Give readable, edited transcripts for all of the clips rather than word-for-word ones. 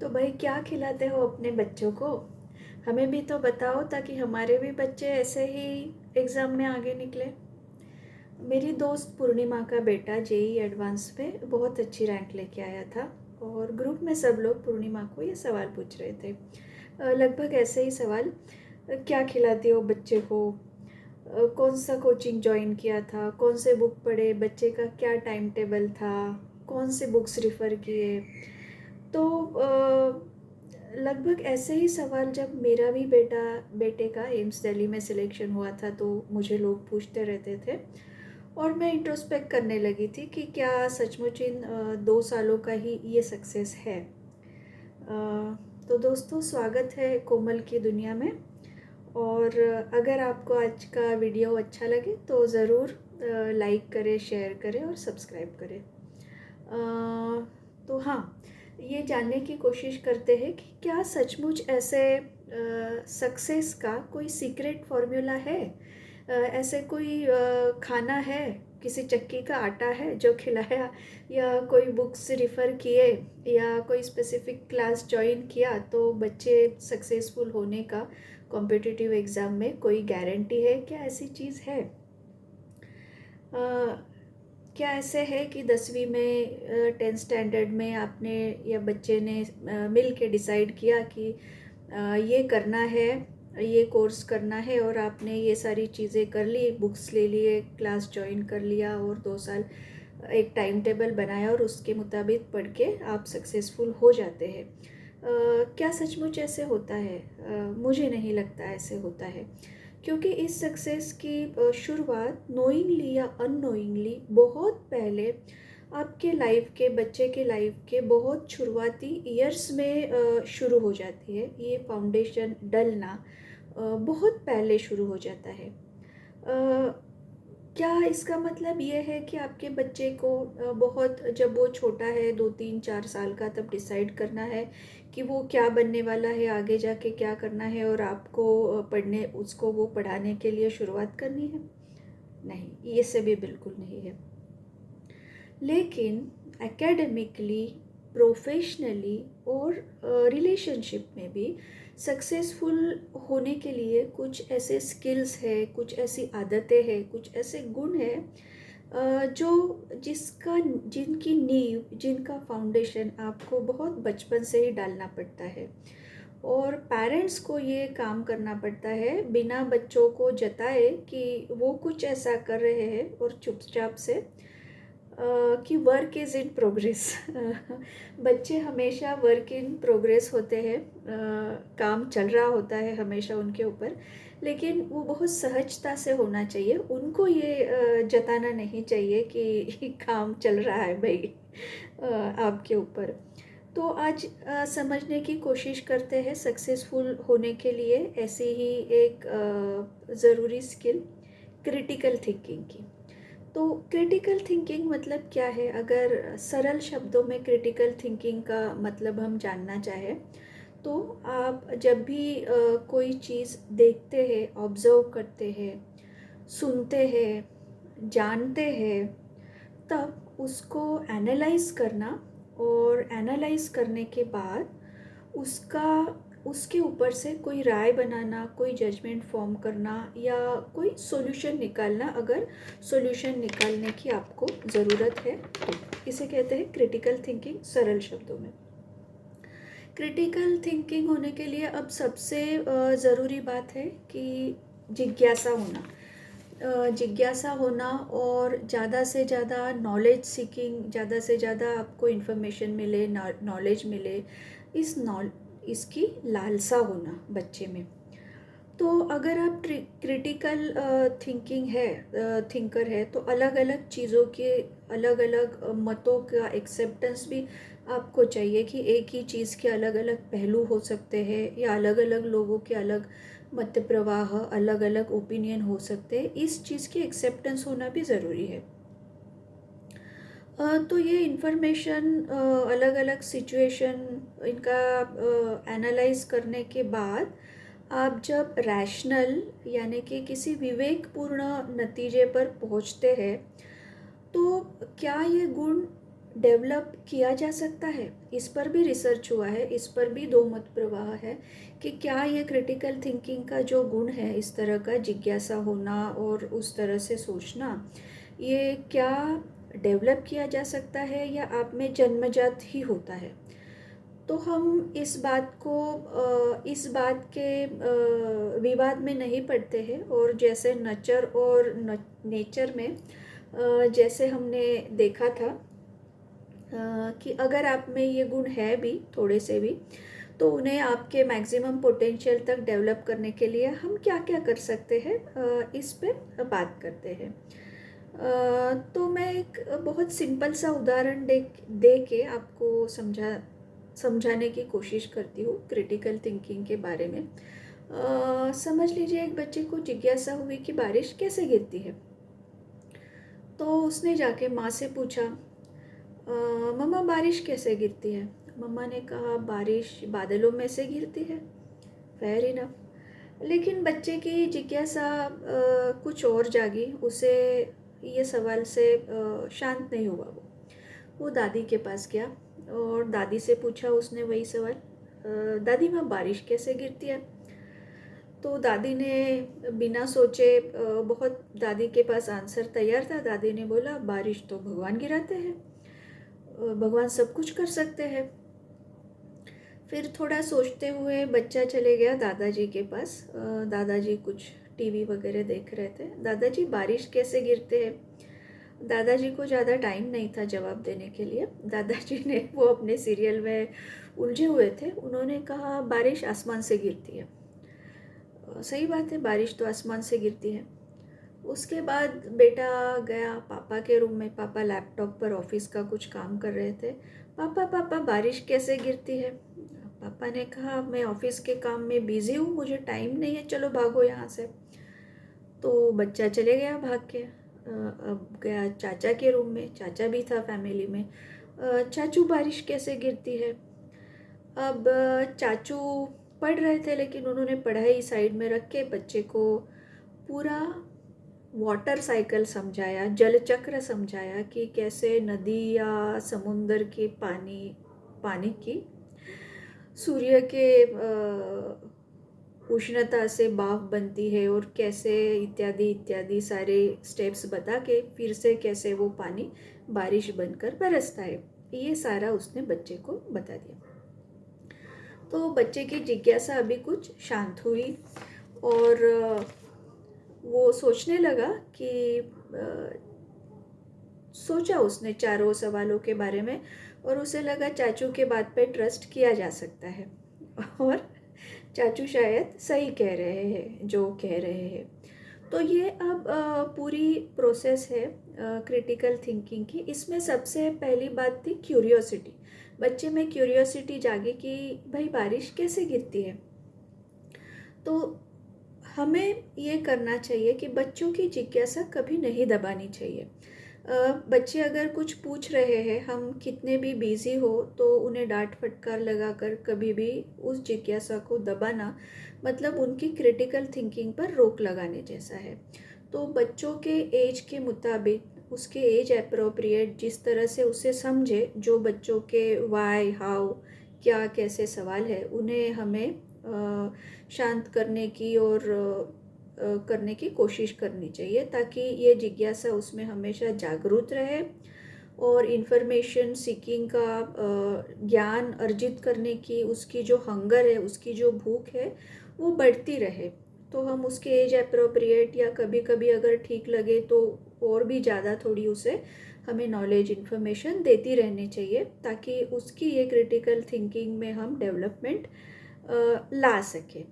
तो भाई क्या खिलाते हो अपने बच्चों को? हमें भी तो बताओ ताकि हमारे भी बच्चे ऐसे ही एग्ज़ाम में आगे निकले। मेरी दोस्त पूर्णिमा का बेटा जेई एडवांस में बहुत अच्छी रैंक लेके आया था और ग्रुप में सब लोग पूर्णिमा को ये सवाल पूछ रहे थे। लगभग ऐसे ही सवाल। क्या खिलाती हो बच्चे को? कौन सा कोचिंग ज्वाइन किया था? कौन से बुक पढ़े? बच्चे का क्या टाइम टेबल था? कौन से बुक्स रिफ़र किए? तो लगभग ऐसे ही सवाल जब मेरा भी बेटे का एम्स दिल्ली में सिलेक्शन हुआ था तो मुझे लोग पूछते रहते थे और मैं इंट्रोस्पेक्ट करने लगी थी कि क्या सचमुच इन 2 सालों का ही ये सक्सेस है। तो दोस्तों, स्वागत है कोमल की दुनिया में। और अगर आपको आज का वीडियो अच्छा लगे तो ज़रूर लाइक करें, शेयर करें और सब्सक्राइब करें। तो हाँ, ये जानने की कोशिश करते हैं कि क्या सचमुच ऐसे सक्सेस का कोई सीक्रेट फॉर्मूला है? ऐसे कोई खाना है, किसी चक्की का आटा है जो खिलाया, या कोई बुक्स रिफ़र किए, या कोई स्पेसिफिक क्लास जॉइन किया तो बच्चे सक्सेसफुल होने का कॉम्पिटिटिव एग्ज़ाम में कोई गारंटी है? क्या ऐसी चीज़ है? क्या ऐसे है कि 10वीं में 10th स्टैंडर्ड में आपने या बच्चे ने मिल के डिसाइड किया कि ये करना है, ये कोर्स करना है, और आपने ये सारी चीज़ें कर ली, बुक्स ले लिए, क्लास जॉइन कर लिया और 2 साल एक टाइम टेबल बनाया और उसके मुताबिक पढ़ के आप सक्सेसफुल हो जाते हैं? क्या सचमुच ऐसे होता है? मुझे नहीं लगता ऐसे होता है, क्योंकि इस सक्सेस की शुरुआत नोइंगली या अननोइंगली बहुत पहले आपके लाइफ के, बच्चे के लाइफ के बहुत शुरुआती ईयर्स में शुरू हो जाती है। ये फाउंडेशन डलना बहुत पहले शुरू हो जाता है। क्या इसका मतलब ये है कि आपके बच्चे को बहुत, जब वो छोटा है 2 3 4 साल का, तब डिसाइड करना है कि वो क्या बनने वाला है, आगे जाके क्या करना है, और आपको पढ़ने, उसको वो पढ़ाने के लिए शुरुआत करनी है? नहीं, ये से भी बिल्कुल नहीं है। लेकिन एकेडमिकली, प्रोफेशनली और रिलेशनशिप में भी सक्सेसफुल होने के लिए कुछ ऐसे स्किल्स है, कुछ ऐसी आदतें हैं, कुछ ऐसे गुण हैं जो जिसका जिनकी नींव, जिनका फाउंडेशन आपको बहुत बचपन से ही डालना पड़ता है। और पेरेंट्स को ये काम करना पड़ता है बिना बच्चों को जताए कि वो कुछ ऐसा कर रहे हैं, और चुपचाप से कि वर्क इज़ इन प्रोग्रेस। बच्चे हमेशा वर्क इन प्रोग्रेस होते हैं। काम चल रहा होता है हमेशा उनके ऊपर, लेकिन वो बहुत सहजता से होना चाहिए। उनको ये जताना नहीं चाहिए कि काम चल रहा है भाई आपके ऊपर। तो आज समझने की कोशिश करते हैं सक्सेसफुल होने के लिए ऐसी ही एक ज़रूरी स्किल, क्रिटिकल थिंकिंग की। तो क्रिटिकल थिंकिंग मतलब क्या है? अगर सरल शब्दों में क्रिटिकल थिंकिंग का मतलब हम जानना चाहें तो आप जब भी कोई चीज़ देखते हैं, ऑब्ज़र्व करते हैं, सुनते हैं, जानते हैं, तब उसको एनालाइज़ करना, और एनालाइज़ करने के बाद उसका उसके ऊपर से कोई राय बनाना, कोई जजमेंट फॉर्म करना, या कोई सॉल्यूशन निकालना, अगर सॉल्यूशन निकालने की आपको ज़रूरत है तो। इसे कहते हैं क्रिटिकल थिंकिंग, सरल शब्दों में। क्रिटिकल थिंकिंग होने के लिए अब सबसे ज़रूरी बात है कि जिज्ञासा होना। जिज्ञासा होना, और ज़्यादा से ज़्यादा नॉलेज सीकिंग, ज़्यादा से ज़्यादा आपको इन्फॉर्मेशन मिले, नॉलेज मिले, इसकी लालसा होना बच्चे में। तो अगर आप क्रिटिकल थिंकिंग है थिंकर है तो अलग अलग चीज़ों के, अलग अलग मतों का एक्सेप्टेंस भी आपको चाहिए कि एक ही चीज़ के अलग अलग पहलू हो सकते हैं, या अलग अलग लोगों के अलग मत प्रवाह, अलग अलग ओपिनियन हो सकते हैं। इस चीज़ की एक्सेप्टेंस होना भी ज़रूरी है। तो ये इन्फॉर्मेशन, अलग अलग सिचुएशन, इनका एनालाइज करने के बाद आप जब रैशनल यानी कि किसी विवेकपूर्ण नतीजे पर पहुंचते हैं, तो क्या ये गुण डेवलप किया जा सकता है। इस पर भी रिसर्च हुआ है, इस पर भी दो मत प्रवाह है कि क्या ये क्रिटिकल थिंकिंग का जो गुण है, इस तरह का जिज्ञासा होना और उस तरह से सोचना, ये क्या डेवलप किया जा सकता है या आप में जन्मजात ही होता है। तो हम इस बात के विवाद में नहीं पड़ते हैं, और जैसे नचर और नेचर में जैसे हमने देखा था कि अगर आप में ये गुण है भी थोड़े से भी, तो उन्हें आपके मैक्सिमम पोटेंशियल तक डेवलप करने के लिए हम क्या क्या कर सकते हैं, इस पे बात करते हैं। तो मैं एक बहुत सिंपल सा उदाहरण दे के आपको समझाने की कोशिश करती हूँ क्रिटिकल थिंकिंग के बारे में। समझ लीजिए एक बच्चे को जिज्ञासा हुई कि बारिश कैसे गिरती है। तो उसने जाके माँ से पूछा, मम्मा बारिश कैसे गिरती है। मम्मा ने कहा बारिश बादलों में से गिरती है। Fair enough. लेकिन बच्चे की जिज्ञासा कुछ और जागी, उसे ये सवाल से शांत नहीं हुआ। वो दादी के पास गया और दादी से पूछा उसने वही सवाल, दादी माँ बारिश कैसे गिरती है। तो दादी ने बिना सोचे, बहुत दादी के पास आंसर तैयार था, दादी ने बोला बारिश तो भगवान गिराते हैं, भगवान सब कुछ कर सकते हैं। फिर थोड़ा सोचते हुए बच्चा चले गया दादाजी के पास। दादाजी कुछ टीवी वगैरह देख रहे थे। दादाजी बारिश कैसे गिरते हैं। दादाजी को ज़्यादा टाइम नहीं था जवाब देने के लिए। दादाजी ने, वो अपने सीरियल में उलझे हुए थे, उन्होंने कहा बारिश आसमान से गिरती है। सही बात है, बारिश तो आसमान से गिरती है। उसके बाद बेटा गया पापा के रूम में। पापा लैपटॉप पर ऑफिस का कुछ काम कर रहे थे। पापा पापा बारिश कैसे गिरती है। पापा ने कहा मैं ऑफिस के काम में बिजी हूँ, मुझे टाइम नहीं है, चलो भागो यहाँ से। तो बच्चा चले गया भाग के। अब गया चाचा के रूम में, चाचा भी था फैमिली में। चाचू बारिश कैसे गिरती है। अब चाचू पढ़ रहे थे, लेकिन उन्होंने पढ़ाई साइड में रख के बच्चे को पूरा वाटर साइकिल समझाया, जल चक्र समझाया कि कैसे नदी या समुंदर के पानी की सूर्य के उष्णता से भाप बनती है, और कैसे इत्यादि इत्यादि सारे स्टेप्स बता के फिर से कैसे वो पानी बारिश बनकर बरसता है। ये सारा उसने बच्चे को बता दिया। तो बच्चे की जिज्ञासा अभी कुछ शांत हुई, और वो सोचने लगा कि सोचा उसने चारों सवालों के बारे में, और उसे लगा चाचू के बात पे ट्रस्ट किया जा सकता है, और चाचू शायद सही कह रहे हैं जो कह रहे हैं। तो ये अब पूरी प्रोसेस है क्रिटिकल थिंकिंग की। इसमें सबसे पहली बात थी क्यूरियोसिटी। बच्चे में क्यूरियोसिटी जागी कि भाई बारिश कैसे गिरती है। तो हमें ये करना चाहिए कि बच्चों की जिज्ञासा कभी नहीं दबानी चाहिए। बच्चे अगर कुछ पूछ रहे हैं, हम कितने भी बिजी हो, तो उन्हें डांट फटकार लगाकर कभी भी उस जिज्ञासा को दबाना मतलब उनकी क्रिटिकल थिंकिंग पर रोक लगाने जैसा है। तो बच्चों के एज के मुताबिक, उसके एज अप्रोप्रिएट जिस तरह से उसे समझे, जो बच्चों के वाई हाउ क्या कैसे सवाल है, उन्हें हमें शांत करने की और करने की कोशिश करनी चाहिए, ताकि ये जिज्ञासा उसमें हमेशा जागरूक रहे और इन्फॉर्मेशन सीकिंग का, ज्ञान अर्जित करने की उसकी जो हंगर है, उसकी जो भूख है, वो बढ़ती रहे। तो हम उसके एज अप्रोप्रिएट या कभी कभी अगर ठीक लगे तो और भी ज़्यादा थोड़ी उसे हमें नॉलेज इन्फॉर्मेशन देती रहनी चाहिए, ताकि उसकी ये क्रिटिकल थिंकिंग में हम डेवलपमेंट ला सकें।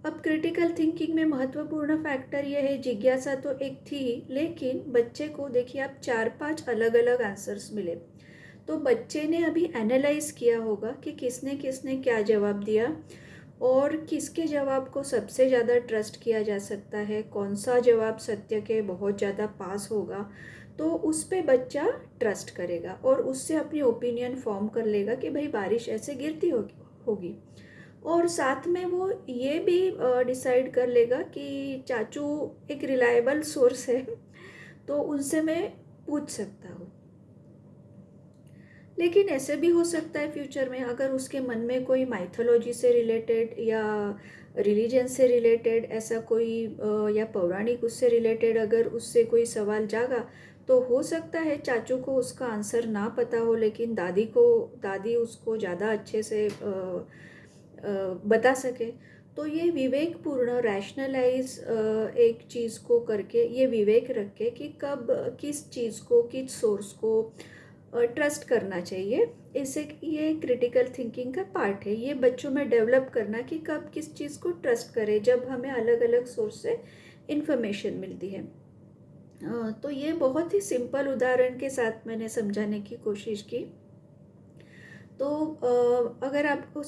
अब क्रिटिकल थिंकिंग में महत्वपूर्ण फैक्टर यह है, जिज्ञासा तो एक थी ही, लेकिन बच्चे को देखिए आप 4-5 अलग अलग आंसर्स मिले। तो बच्चे ने अभी एनालाइज किया होगा कि किसने किसने क्या जवाब दिया, और किसके जवाब को सबसे ज़्यादा ट्रस्ट किया जा सकता है, कौन सा जवाब सत्य के बहुत ज़्यादा पास होगा। तो उस पे बच्चा ट्रस्ट करेगा और उससे अपनी ओपिनियन फॉर्म कर लेगा कि भाई बारिश ऐसे गिरती होगी। और साथ में वो ये भी डिसाइड कर लेगा कि चाचू एक रिलायबल सोर्स है, तो उनसे मैं पूछ सकता हूँ। लेकिन ऐसे भी हो सकता है फ्यूचर में, अगर उसके मन में कोई माइथोलॉजी से रिलेटेड या रिलीजन से रिलेटेड ऐसा कोई या पौराणिक उससे रिलेटेड अगर उससे कोई सवाल जागा, तो हो सकता है चाचू को उसका आंसर ना पता हो, लेकिन दादी उसको ज़्यादा अच्छे से बता सके। तो ये विवेकपूर्ण रैशनलाइज एक चीज़ को करके, ये विवेक रख के कि कब किस चीज़ को, किस सोर्स को ट्रस्ट करना चाहिए, इसे ये क्रिटिकल थिंकिंग का पार्ट है। ये बच्चों में डेवलप करना कि कब किस चीज़ को ट्रस्ट करें जब हमें अलग अलग सोर्स से इंफॉर्मेशन मिलती है। तो ये बहुत ही सिंपल उदाहरण के साथ मैंने समझाने की कोशिश की। तो अगर आपको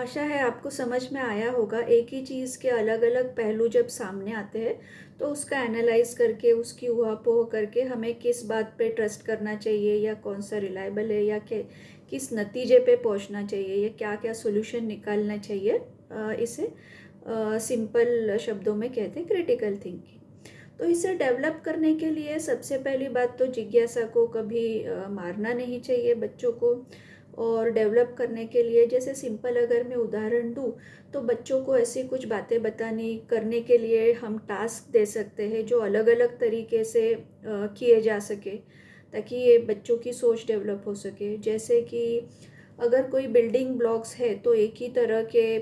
आशा है आपको समझ में आया होगा। एक ही चीज़ के अलग अलग पहलू जब सामने आते हैं, तो उसका एनालाइज करके, उसकी ऊहापोह करके हमें किस बात पे ट्रस्ट करना चाहिए, या कौन सा रिलायबल है, या किस नतीजे पे पहुंचना चाहिए, या क्या क्या सोल्यूशन निकालना चाहिए, इसे सिंपल शब्दों में कहते हैं क्रिटिकल थिंकिंग। तो इसे डेवलप करने के लिए सबसे पहली बात तो जिज्ञासा को कभी मारना नहीं चाहिए बच्चों को। और डेवलप करने के लिए, जैसे सिंपल अगर मैं उदाहरण दूँ, तो बच्चों को ऐसी कुछ बातें बतानी करने के लिए हम टास्क दे सकते हैं जो अलग अलग तरीके से किए जा सके, ताकि ये बच्चों की सोच डेवलप हो सके। जैसे कि अगर कोई बिल्डिंग ब्लॉक्स है, तो एक ही तरह के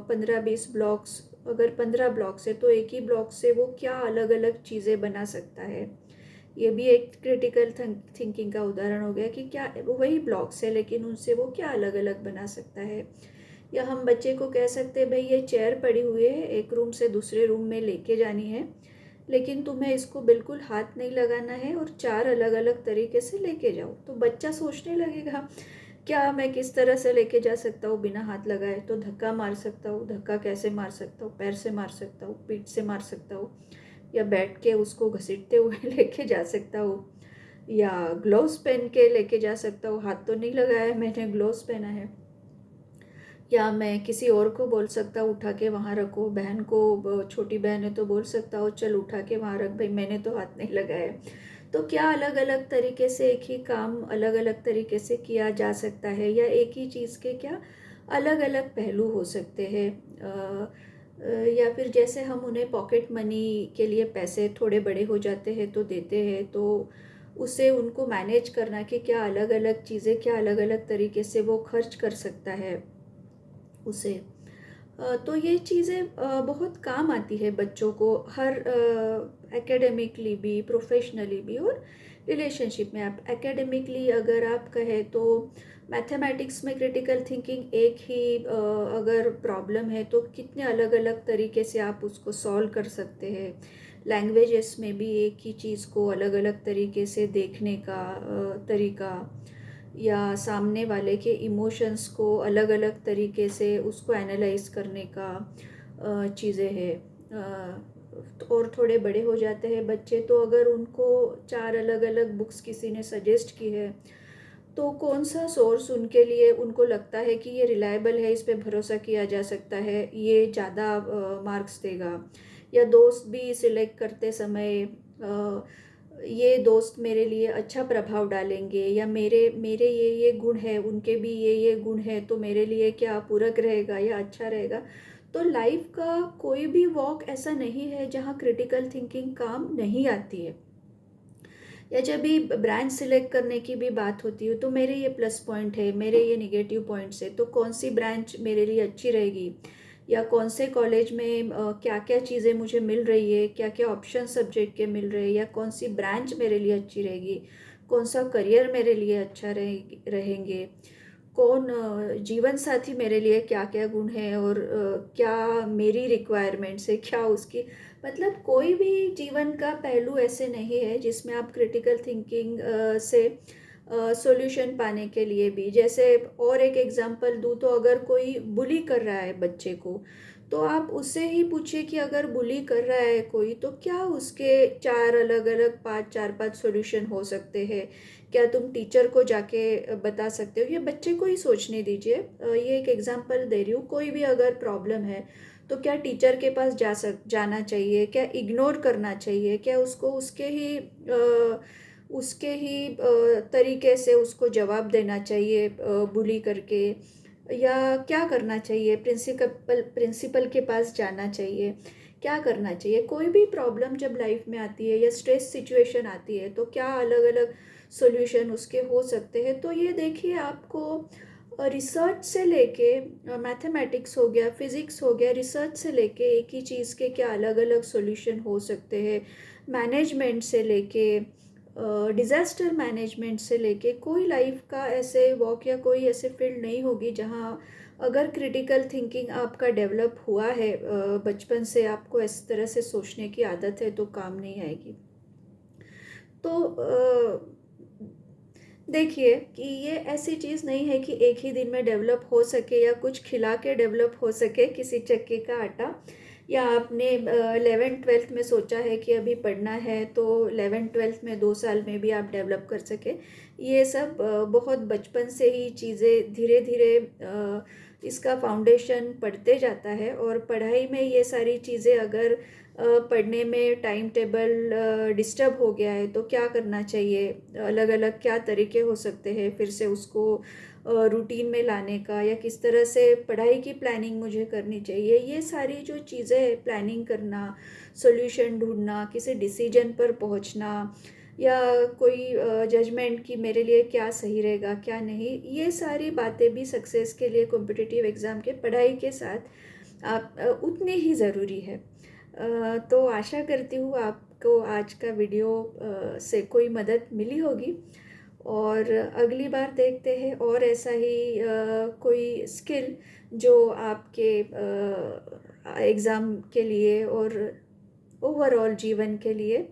15-20 ब्लॉक्स, अगर 15 ब्लॉक्स है तो एक ही ब्लॉक से वो क्या अलग अलग चीज़ें बना सकता है। ये भी एक क्रिटिकल थिंकिंग का उदाहरण हो गया कि क्या वही ब्लॉक्स है लेकिन उनसे वो क्या अलग अलग बना सकता है। या हम बच्चे को कह सकते हैं, भाई ये चेयर पड़ी हुई है, एक रूम से दूसरे रूम में लेके जानी है, लेकिन तुम्हें इसको बिल्कुल हाथ नहीं लगाना है और 4 अलग अलग तरीके से लेके जाओ। तो बच्चा सोचने लगेगा, क्या मैं किस तरह से लेके जा सकता हूँ बिना हाथ लगाए? तो धक्का मार सकता हूँ। धक्का कैसे मार सकता हूँ? पैर से मार सकता हूँ, पीठ से मार सकता हूँ, या बैठ के उसको घसीटते हुए लेके जा सकता हूँ, या ग्लोव्स पहन के लेके जा सकता हूँ। हाथ तो नहीं लगाया है, मैंने ग्लोव्स पहना है। या मैं किसी और को बोल सकता हूँ उठा के वहाँ रखो। बहन को, छोटी बहन है तो बोल सकता हूँ चल उठा के वहाँ रख, भाई मैंने तो हाथ नहीं लगाया है। तो क्या अलग अलग तरीके से एक ही काम अलग अलग तरीके से किया जा सकता है, या एक ही चीज़ के क्या अलग अलग पहलू हो सकते हैं। या फिर जैसे हम उन्हें पॉकेट मनी के लिए पैसे थोड़े बड़े हो जाते हैं तो देते हैं, तो उसे उनको मैनेज करना कि क्या अलग अलग चीज़ें, क्या अलग अलग तरीके से वो खर्च कर सकता है उसे। तो ये चीज़ें बहुत काम आती है बच्चों को, हर एकेडमिकली भी, प्रोफेशनली भी, और रिलेशनशिप में। आप एकेडमिकली अगर आप कहें तो मैथमेटिक्स में क्रिटिकल थिंकिंग एक ही अगर प्रॉब्लम है तो कितने अलग अलग तरीके से आप उसको सॉल्व कर सकते हैं। लैंग्वेजेस में भी एक ही चीज़ को अलग अलग तरीके से देखने का तरीका, या सामने वाले के इमोशंस को अलग अलग तरीके से उसको एनालाइज करने का चीज़ें हैं। और थोड़े बड़े हो जाते हैं बच्चे, तो अगर उनको 4 अलग अलग बुक्स किसी ने सजेस्ट की है, तो कौन सा सोर्स उनके लिए, उनको लगता है कि ये रिलायबल है, इस पे भरोसा किया जा सकता है, ये ज़्यादा मार्क्स देगा। या दोस्त भी सिलेक्ट करते समय ये दोस्त मेरे लिए अच्छा प्रभाव डालेंगे, या मेरे मेरे ये गुण है, उनके भी ये गुण है, तो मेरे लिए क्या पूरक रहेगा या अच्छा रहेगा। तो लाइफ का कोई भी वॉक ऐसा नहीं है जहाँ क्रिटिकल थिंकिंग काम नहीं आती है। या जब भी ब्रांच सिलेक्ट करने की भी बात होती है, तो मेरे ये प्लस पॉइंट है, मेरे ये निगेटिव पॉइंट्स है, तो कौन सी ब्रांच मेरे लिए अच्छी रहेगी, या कौन से कॉलेज में क्या क्या चीज़ें मुझे मिल रही है, क्या क्या ऑप्शन सब्जेक्ट के मिल रहे हैं, या कौन सी ब्रांच मेरे लिए अच्छी रहेगी, कौन सा करियर मेरे लिए अच्छा रहेंगे, कौन जीवन साथी मेरे लिए क्या क्या गुण है, और क्या मेरी रिक्वायरमेंट्स है, क्या उसकी, मतलब कोई भी जीवन का पहलू ऐसे नहीं है जिसमें आप क्रिटिकल थिंकिंग से सॉल्यूशन पाने के लिए भी, जैसे और एक एग्जांपल दूँ तो अगर कोई बुली कर रहा है बच्चे को, तो आप उससे ही पूछिए कि अगर बुली कर रहा है कोई, तो क्या उसके 4 अलग अलग 4-5 सॉल्यूशन हो सकते हैं। क्या तुम टीचर को जाके बता सकते हो? ये बच्चे को ही सोचने दीजिए। ये एक एग्जांपल दे रही हूँ। कोई भी अगर प्रॉब्लम है, तो क्या टीचर के पास जाना चाहिए, क्या इग्नोर करना चाहिए, क्या उसको उसके ही उसके ही तरीके से उसको जवाब देना चाहिए बुली करके, या क्या करना चाहिए? प्रिंसिपल के पास जाना चाहिए, क्या करना चाहिए? कोई भी प्रॉब्लम जब लाइफ में आती है या स्ट्रेस सिचुएशन आती है तो क्या अलग अलग सॉल्यूशन उसके हो सकते हैं। तो ये देखिए, आपको रिसर्च से लेके, मैथमेटिक्स हो गया, फिज़िक्स हो गया, रिसर्च से लेके एक ही चीज़ के क्या अलग अलग सॉल्यूशन हो सकते हैं। मैनेजमेंट से लेके, डिज़ास्टर मैनेजमेंट से लेके, कोई लाइफ का ऐसे वॉक या कोई ऐसे फील्ड नहीं होगी जहाँ अगर क्रिटिकल थिंकिंग आपका डेवलप हुआ है, बचपन से आपको इस तरह से सोचने की आदत है, तो काम नहीं आएगी। तो देखिए कि ये ऐसी चीज़ नहीं है कि एक ही दिन में डेवलप हो सके या कुछ खिला के डेवलप हो सके किसी चक्की का आटा, या आपने 11th-12th में सोचा है कि अभी पढ़ना है तो 11th-12th में 2 साल में भी आप डेवलप कर सके। ये सब बहुत बचपन से ही चीज़ें धीरे धीरे इसका फाउंडेशन पड़ते जाता है, और पढ़ाई में ये सारी चीज़ें अगर पढ़ने में टाइम टेबल डिस्टर्ब हो गया है तो क्या करना चाहिए, अलग अलग क्या तरीके हो सकते हैं फिर से उसको रूटीन में लाने का, या किस तरह से पढ़ाई की प्लानिंग मुझे करनी चाहिए, ये सारी जो चीज़ें प्लानिंग करना, सॉल्यूशन ढूंढना, किसी डिसीजन पर पहुंचना, या कोई जजमेंट कि मेरे लिए क्या सही रहेगा क्या नहीं, ये सारी बातें भी सक्सेस के लिए कॉम्पिटिटिव एग्ज़ाम के पढ़ाई के साथ आप उतनी ही ज़रूरी है। तो आशा करती हूँ आपको आज का वीडियो से कोई मदद मिली होगी, और अगली बार देखते हैं और ऐसा ही कोई स्किल जो आपके एग्ज़ाम के लिए और ओवरऑल जीवन के लिए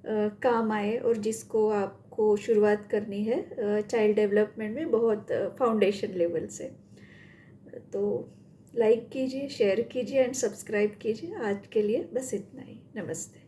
काम आए, और जिसको आपको शुरुआत करनी है चाइल्ड डेवलपमेंट में बहुत फाउंडेशन लेवल से। तो लाइक कीजिए, शेयर कीजिए एंड सब्सक्राइब कीजिए। आज के लिए बस इतना ही। नमस्ते।